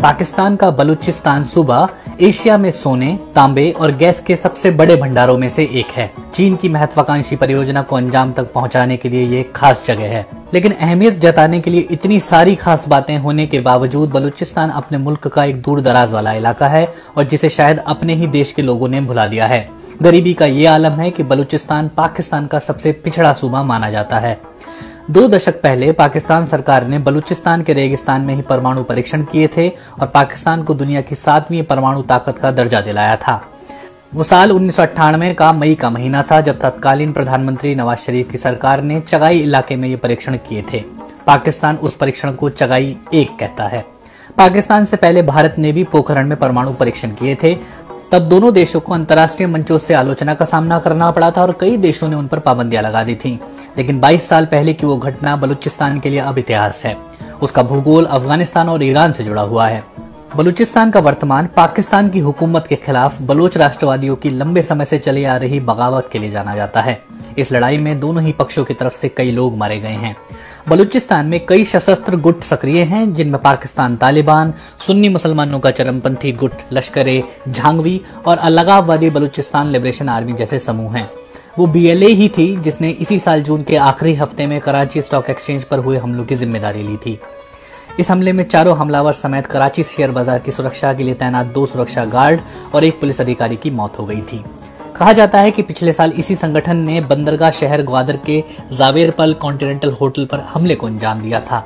पाकिस्तान का बलूचिस्तान सूबा एशिया में सोने, तांबे और गैस के सबसे बड़े भंडारों में से एक है। चीन की महत्वाकांक्षी परियोजना को अंजाम तक पहुंचाने के लिए ये एक खास जगह है, लेकिन अहमियत जताने के लिए इतनी सारी खास बातें होने के बावजूद बलूचिस्तान अपने मुल्क का एक दूर दराज वाला इलाका है और जिसे शायद अपने ही देश के लोगों ने भुला दिया है। गरीबी का ये आलम है कि बलूचिस्तान पाकिस्तान का सबसे पिछड़ा सूबा माना जाता है। 2 दशक पहले पाकिस्तान सरकार ने बलूचिस्तान के रेगिस्तान में ही परमाणु परीक्षण किए थे और पाकिस्तान को दुनिया की 7वीं परमाणु ताकत का दर्जा दिलाया था। वो साल 1998 का मई का महीना था जब तत्कालीन प्रधानमंत्री नवाज शरीफ की सरकार ने चगाई इलाके में ये परीक्षण किए थे। पाकिस्तान उस परीक्षण को चगाई 1 कहता है। पाकिस्तान से पहले भारत ने भी पोखरण में परमाणु परीक्षण किए थे। तब दोनों देशों को अंतर्राष्ट्रीय मंचों से आलोचना का सामना करना पड़ा था और कई देशों ने उन पर पाबंदियां लगा दी थीं। लेकिन 22 साल पहले की वो घटना बलूचिस्तान के लिए अब इतिहास है। उसका भूगोल अफगानिस्तान और ईरान से जुड़ा हुआ है। बलूचिस्तान का वर्तमान पाकिस्तान की हुकूमत के खिलाफ बलोच राष्ट्रवादियों की लंबे समय से चली आ रही बगावत के लिए जाना जाता है। इस लड़ाई में दोनों ही पक्षों की तरफ से कई लोग मारे गए हैं। बलूचिस्तान में कई सशस्त्र गुट सक्रिय हैं, जिनमें पाकिस्तान तालिबान, सुन्नी मुसलमानों का चरमपंथी गुट लश्कर-ए झांगवी और अलगाववादी बलूचिस्तान लिबरेशन आर्मी जैसे समूह हैं। वो BLA ही थी जिसने इसी साल जून के आखिरी हफ्ते में कराची स्टॉक एक्सचेंज पर हुए हमलों की जिम्मेदारी ली थी। इस हमले में चारों हमलावर समेत कराची शेयर बाजार की सुरक्षा के लिए तैनात 2 सुरक्षा गार्ड और 1 पुलिस अधिकारी की मौत हो गई थी। कहा जाता है कि पिछले साल इसी संगठन ने बंदरगाह शहर ग्वादर के जावेरपल कॉन्टिनेंटल होटल पर हमले को अंजाम दिया था।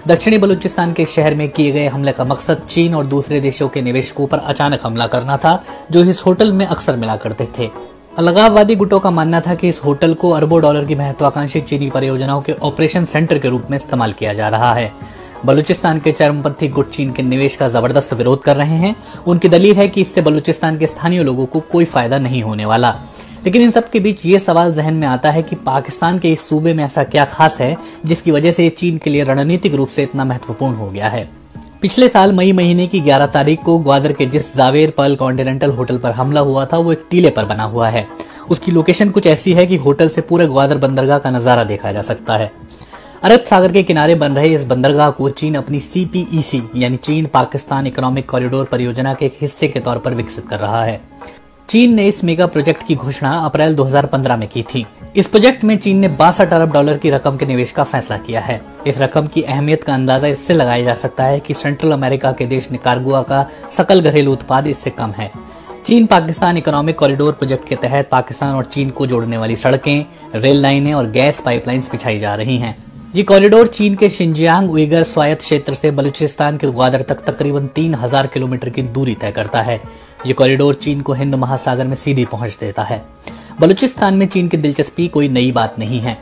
दक्षिणी बलूचिस्तान के शहर में किए गए हमले का मकसद चीन और दूसरे देशों के निवेशकों पर अचानक हमला करना था, जो इस होटल में अक्सर मिला करते थे। अलगाववादी गुटों का मानना था कि इस होटल को अरबों डॉलर की महत्वाकांक्षी चीनी परियोजनाओं के ऑपरेशन सेंटर के रूप में इस्तेमाल किया जा रहा है। बलूचिस्तान के चरमपंथी गुट चीन के निवेश का जबरदस्त विरोध कर रहे हैं। उनकी दलील है कि इससे बलूचिस्तान के स्थानीय लोगों को कोई फायदा नहीं होने वाला। लेकिन इन सब के बीच ये सवाल जहन में आता है कि पाकिस्तान के इस सूबे में ऐसा क्या खास है जिसकी वजह से चीन के लिए रणनीतिक रूप से इतना महत्वपूर्ण हो गया है। पिछले साल मई महीने की 11 तारीख को ग्वादर के जिस जावेरपल कॉन्टिनेंटल होटल पर हमला हुआ था वो एक टीले पर बना हुआ है। उसकी लोकेशन कुछ ऐसी है कि होटल से पूरे ग्वादर बंदरगाह का नजारा देखा जा सकता है। अरब सागर के किनारे बन रहे इस बंदरगाह को चीन अपनी CPEC यानी चीन पाकिस्तान इकोनॉमिक कॉरिडोर परियोजना के एक हिस्से के तौर पर विकसित कर रहा है। चीन ने इस मेगा प्रोजेक्ट की घोषणा अप्रैल 2015 में की थी। इस प्रोजेक्ट में चीन ने 62 अरब डॉलर की रकम के निवेश का फैसला किया है। इस रकम की अहमियत का अंदाजा इससे लगाया जा सकता है कि सेंट्रल अमेरिका के देश निकारागुआ का सकल घरेलू उत्पाद इससे कम है। चीन पाकिस्तान इकोनॉमिक कॉरिडोर प्रोजेक्ट के तहत पाकिस्तान और चीन को जोड़ने वाली सड़कें, रेल लाइनें और गैस पाइपलाइंस बिछाई जा रही हैं। ये कॉरिडोर चीन के शिनजियांग उइगर स्वायत्त क्षेत्र से बलूचिस्तान के ग्वादर तक तकरीबन 3000 किलोमीटर की दूरी तय करता है। ये कॉरिडोर चीन को हिंद महासागर में सीधी पहुंच देता है। बलूचिस्तान में चीन की दिलचस्पी कोई नई बात नहीं है।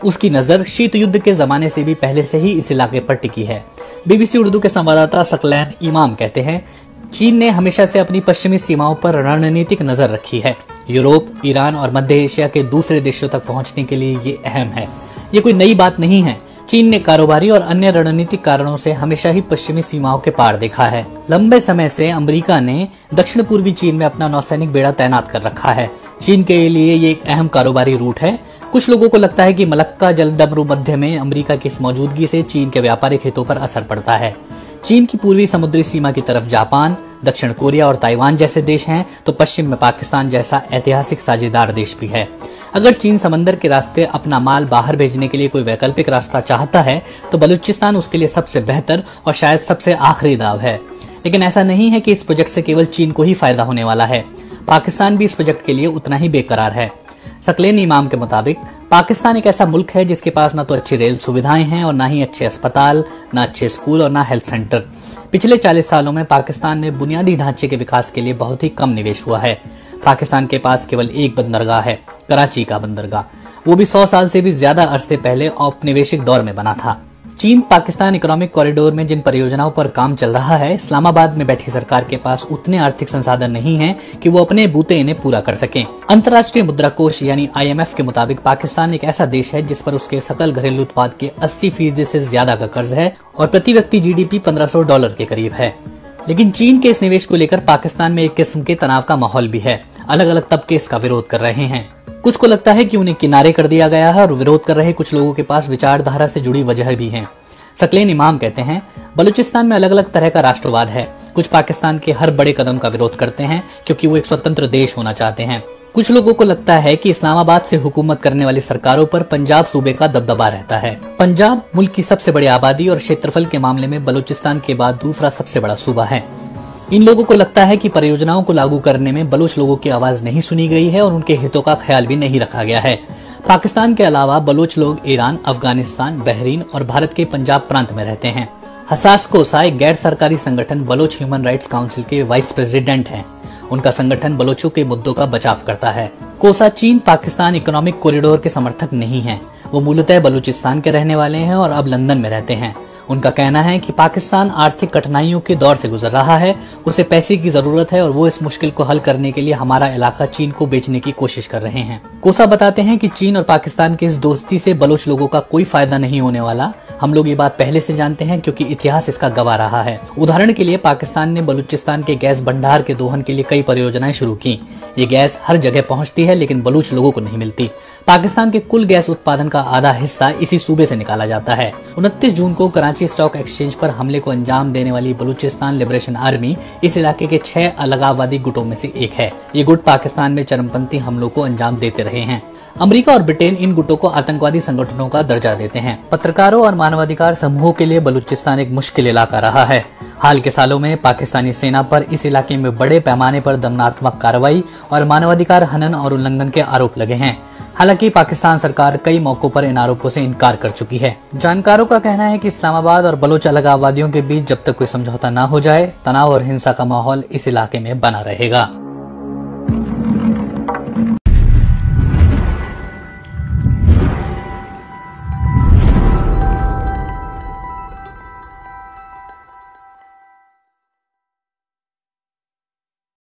उसकी नजर शीत युद्ध के जमाने से भी पहले से ही इस इलाके पर टिकी है। BBC उर्दू के संवाददाता सकलैन इमाम कहते हैं, चीन ने हमेशा से अपनी पश्चिमी सीमाओं पर रणनीतिक नजर रखी है। यूरोप, ईरान और मध्य एशिया के दूसरे देशों तक पहुंचने के लिए ये अहम है। ये कोई नई बात नहीं है। चीन ने कारोबारी और अन्य रणनीतिक कारणों से हमेशा ही पश्चिमी सीमाओं के पार देखा है। लंबे समय से अमेरिका ने दक्षिण पूर्वी चीन में अपना नौसैनिक बेड़ा तैनात कर रखा है। चीन के लिए ये एक अहम कारोबारी रूट है। कुछ लोगों को लगता है कि मलक्का जलडमरू मध्य में अमेरिका की इस मौजूदगी से चीन के व्यापारिक हितों पर असर पड़ता है। चीन की पूर्वी समुद्री सीमा की तरफ जापान, दक्षिण कोरिया और ताइवान जैसे देश हैं, तो पश्चिम में पाकिस्तान जैसा ऐतिहासिक साझेदार देश भी है। अगर चीन समंदर के रास्ते अपना माल बाहर भेजने के लिए कोई वैकल्पिक रास्ता चाहता है तो बलूचिस्तान उसके लिए सबसे बेहतर और शायद सबसे आखिरी दाव है। लेकिन ऐसा नहीं है कि इस प्रोजेक्ट से केवल चीन को ही फायदा होने वाला है। पाकिस्तान भी इस प्रोजेक्ट के लिए उतना ही बेकरार है। सकलेन इमाम के मुताबिक पाकिस्तान एक ऐसा मुल्क है जिसके पास न तो अच्छी रेल सुविधाएं हैं और न ही अच्छे अस्पताल, न अच्छे स्कूल और न हेल्थ सेंटर। पिछले 40 सालों में पाकिस्तान में बुनियादी ढांचे के विकास के लिए बहुत ही कम निवेश हुआ है। पाकिस्तान के पास केवल एक बंदरगाह है, कराची का बंदरगाह। वो भी 100 साल से भी ज्यादा अरसे पहले औपनिवेशिक दौर में बना था। चीन पाकिस्तान इकोनॉमिक कॉरिडोर में जिन परियोजनाओं पर काम चल रहा है, इस्लामाबाद में बैठी सरकार के पास उतने आर्थिक संसाधन नहीं हैं कि वो अपने बूते इन्हें पूरा कर सकें। अंतर्राष्ट्रीय मुद्रा कोष यानी IMF के मुताबिक पाकिस्तान एक ऐसा देश है जिस पर उसके सकल घरेलू उत्पाद के 80% से ज्यादा का कर्ज है और प्रति व्यक्ति GDP $1500 के करीब है। लेकिन चीन के इस निवेश को लेकर पाकिस्तान में एक किस्म के तनाव का माहौल भी है। अलग अलग तबके इसका विरोध कर रहे हैं। कुछ को लगता है कि उन्हें किनारे कर दिया गया है और विरोध कर रहे कुछ लोगों के पास विचारधारा से जुड़ी वजह भी है। सकलेन इमाम कहते हैं, बलूचिस्तान में अलग अलग तरह का राष्ट्रवाद है। कुछ पाकिस्तान के हर बड़े कदम का विरोध करते हैं क्योंकि वो एक स्वतंत्र देश होना चाहते हैं। कुछ लोगों को लगता है कि इस्लामाबाद से हुकूमत करने वाली सरकारों पर पंजाब सूबे का दबदबा रहता है। पंजाब मुल्क की सबसे बड़ी आबादी और क्षेत्रफल के मामले में बलूचिस्तान के बाद दूसरा सबसे बड़ा सूबा है। इन लोगों को लगता है कि परियोजनाओं को लागू करने में बलूच लोगों की आवाज नहीं सुनी गई है और उनके हितों का ख्याल भी नहीं रखा गया है। पाकिस्तान के अलावा बलूच लोग ईरान, अफगानिस्तान, बहरीन और भारत के पंजाब प्रांत में रहते हैं। हसास कोसा एक गैर सरकारी संगठन बलोच ह्यूमन राइट्स काउंसिल के वाइस प्रेसिडेंट हैं। उनका संगठन बलोचों के मुद्दों का बचाव करता है। कोसा चीन पाकिस्तान इकोनॉमिक कॉरिडोर के समर्थक नहीं है। वो मूलतः बलूचिस्तान के रहने वाले हैं और अब लंदन में रहते हैं। उनका कहना है कि पाकिस्तान आर्थिक कठिनाइयों के दौर से गुजर रहा है, उसे पैसे की जरूरत है और वो इस मुश्किल को हल करने के लिए हमारा इलाका चीन को बेचने की कोशिश कर रहे हैं। कोसा बताते हैं कि चीन और पाकिस्तान की इस दोस्ती से बलोच लोगों का कोई फायदा नहीं होने वाला। हम लोग ये बात पहले से जानते हैं क्योंकि इतिहास इसका गवाह रहा है। उदाहरण के लिए पाकिस्तान ने बलूचिस्तान के गैस भंडार के दोहन के लिए कई परियोजनाएं शुरू की। ये गैस हर जगह पहुंचती है लेकिन बलूच लोगों को नहीं मिलती। पाकिस्तान के कुल गैस उत्पादन का आधा हिस्सा इसी सूबे से निकाला जाता है। 29 जून को कराची स्टॉक एक्सचेंज पर हमले को अंजाम देने वाली बलूचिस्तान लिबरेशन आर्मी इस इलाके के 6 अलगाववादी गुटों में से एक है। ये गुट पाकिस्तान में चरमपंथी हमलों को अंजाम देते रहे हैं। अमेरिका और ब्रिटेन इन गुटों को आतंकवादी संगठनों का दर्जा देते हैं। पत्रकारों और मानवाधिकार समूहों के लिए बलूचिस्तान एक मुश्किल इलाका रहा है। हाल के सालों में पाकिस्तानी सेना पर इस इलाके में बड़े पैमाने पर दमनात्मक कार्रवाई और मानवाधिकार हनन और उल्लंघन के आरोप लगे हैं। हालांकि पाकिस्तान सरकार कई मौकों पर इन आरोपों से इनकार कर चुकी है। जानकारों का कहना है कि इस्लामाबाद और बलोच अलगाववादियों के बीच जब तक कोई समझौता न हो जाए, तनाव और हिंसा का माहौल इस इलाके में बना रहेगा।